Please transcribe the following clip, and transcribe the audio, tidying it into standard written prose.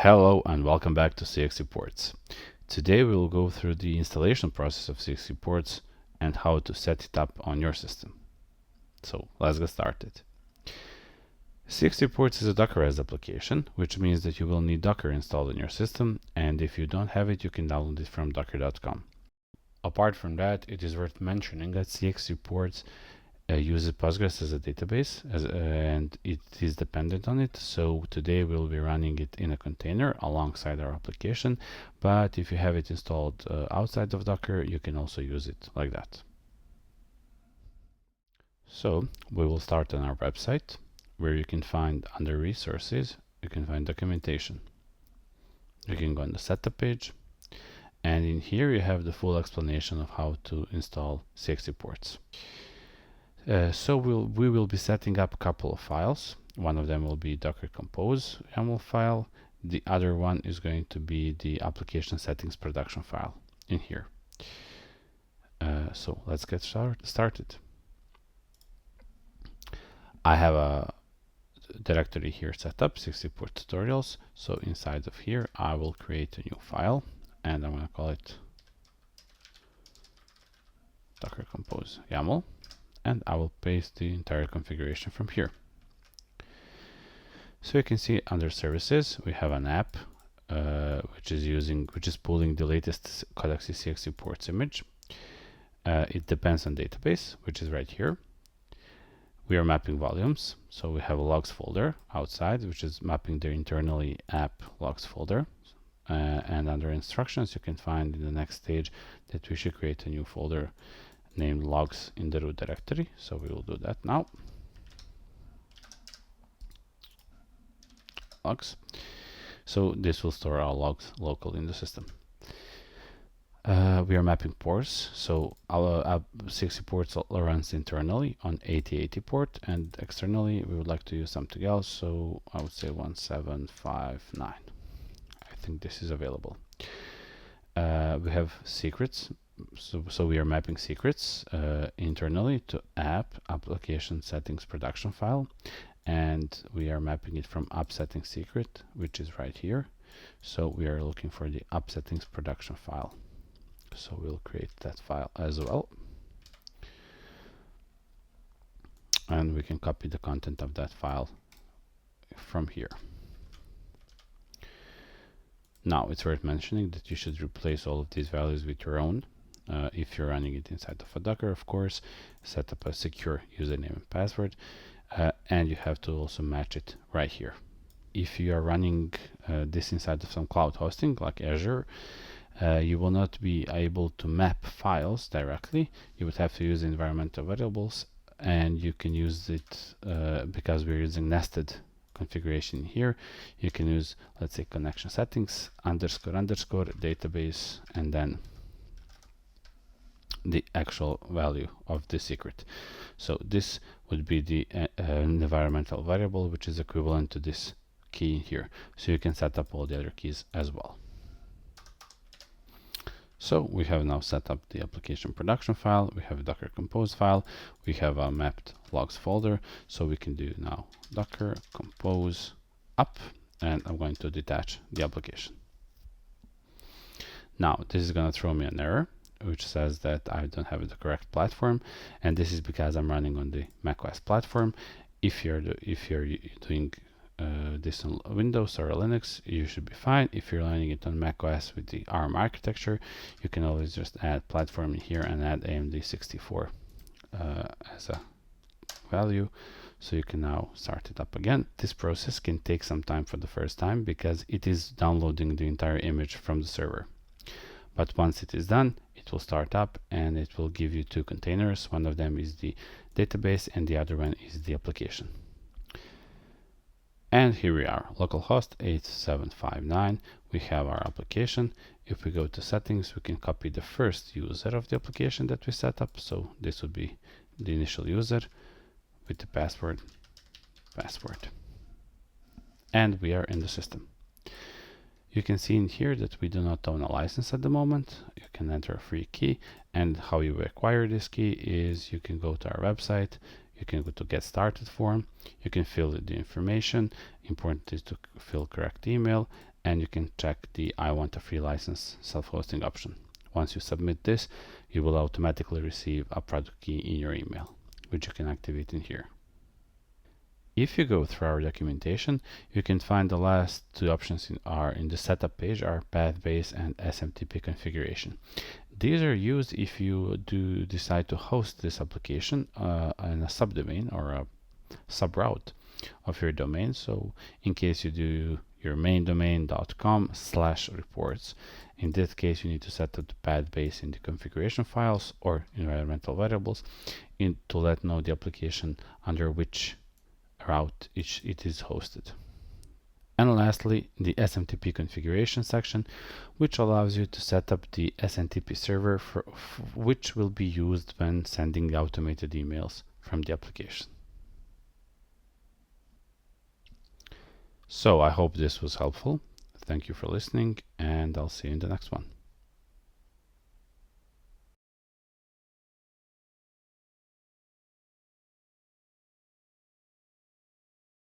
Hello and welcome back to CxReports. Today we will go through the installation process of CxReports and how to set it up on your system. So let's get started. CxReports is a Dockerized application, which means that you will need Docker installed in your system, and if you don't have it, you can download it from docker.com. Apart from that, it is worth mentioning that CxReports uses Postgres as a database and it is dependent on it. So today we'll be running it in a container alongside our application, but if you have it installed outside of Docker, you can also use it like that. So we will start on our website, where you can find under resources, you can find documentation. You can go on the setup page, and in here you have the full explanation of how to install CxReports. So we will be setting up a couple of files. One of them will be Docker Compose YAML file. The other one is going to be the application settings production file in here. So let's get started. I have a directory here set up, CxReport tutorials. So inside of here, I will create a new file, and I'm going to call it Docker Compose YAML. And I will paste the entire configuration from here. So you can see under services, we have an app which is pulling the latest Codex CxReports image. It depends on database, which is right here. We are mapping volumes, so we have a logs folder outside, which is mapping the internally app logs folder. And under instructions, you can find in the next stage that we should create a new folder named logs in the root directory. So we will do that now. Logs. So this will store our logs locally in the system. We are mapping ports. So our CxReports runs internally on 8080 port, and externally we would like to use something else. So I would say 1759. I think this is available. We have secrets. So we are mapping secrets internally to application settings production file, and we are mapping it from app settings secret, which is right here. So we are looking for the app settings production file. So we'll create that file as well. And we can copy the content of that file from here. Now it's worth mentioning that you should replace all of these values with your own. If you're running it inside of a Docker, of course, set up a secure username and password, and you have to also match it right here. If you are running this inside of some cloud hosting like Azure, you will not be able to map files directly. You would have to use environmental variables, and you can use it because we're using nested configuration here. You can use, let's say, connection settings __ database, and then the actual value of the secret. So this would be the environmental variable, which is equivalent to this key here. So you can set up all the other keys as well. So we have now set up the application production file. We have a Docker Compose file. We have a mapped logs folder. So we can do now Docker Compose up, and I'm going to detach the application. Now this is going to throw me an error, which says that I don't have the correct platform, and this is because I'm running on the macOS platform. If you're doing this on Windows or Linux, you should be fine. If you're running it on macOS with the ARM architecture, you can always just add platform in here and add AMD 64 as a value. So you can now start it up again. This process can take some time for the first time because it is downloading the entire image from the server. But once it is done, it will start up and it will give you two containers. One of them is the database and the other one is the application. And here we are, localhost 8759. We have our application. If we go to settings, we can copy the first user of the application that we set up. So this would be the initial user with the password. And we are in the system. You can see in here that we do not own a license at the moment. You can enter a free key, and how you acquire this key is you can go to our website, you can go to get started form, you can fill the information. Important is to fill correct email, and you can check the I want a free license self-hosting option. Once you submit this, you will automatically receive a product key in your email, which you can activate in here. If you go through our documentation, you can find the last two options in the setup page are PathBase and SMTP configuration. These are used if you do decide to host this application in a subdomain or a subroute of your domain. So in case you do your main domain.com/reports, in this case you need to set up the PathBase in the configuration files or environmental variables to let know the application under which route it is hosted. And lastly, the SMTP configuration section, which allows you to set up the SMTP server which will be used when sending automated emails from the application. So I hope this was helpful. Thank you for listening, and I'll see you in the next one.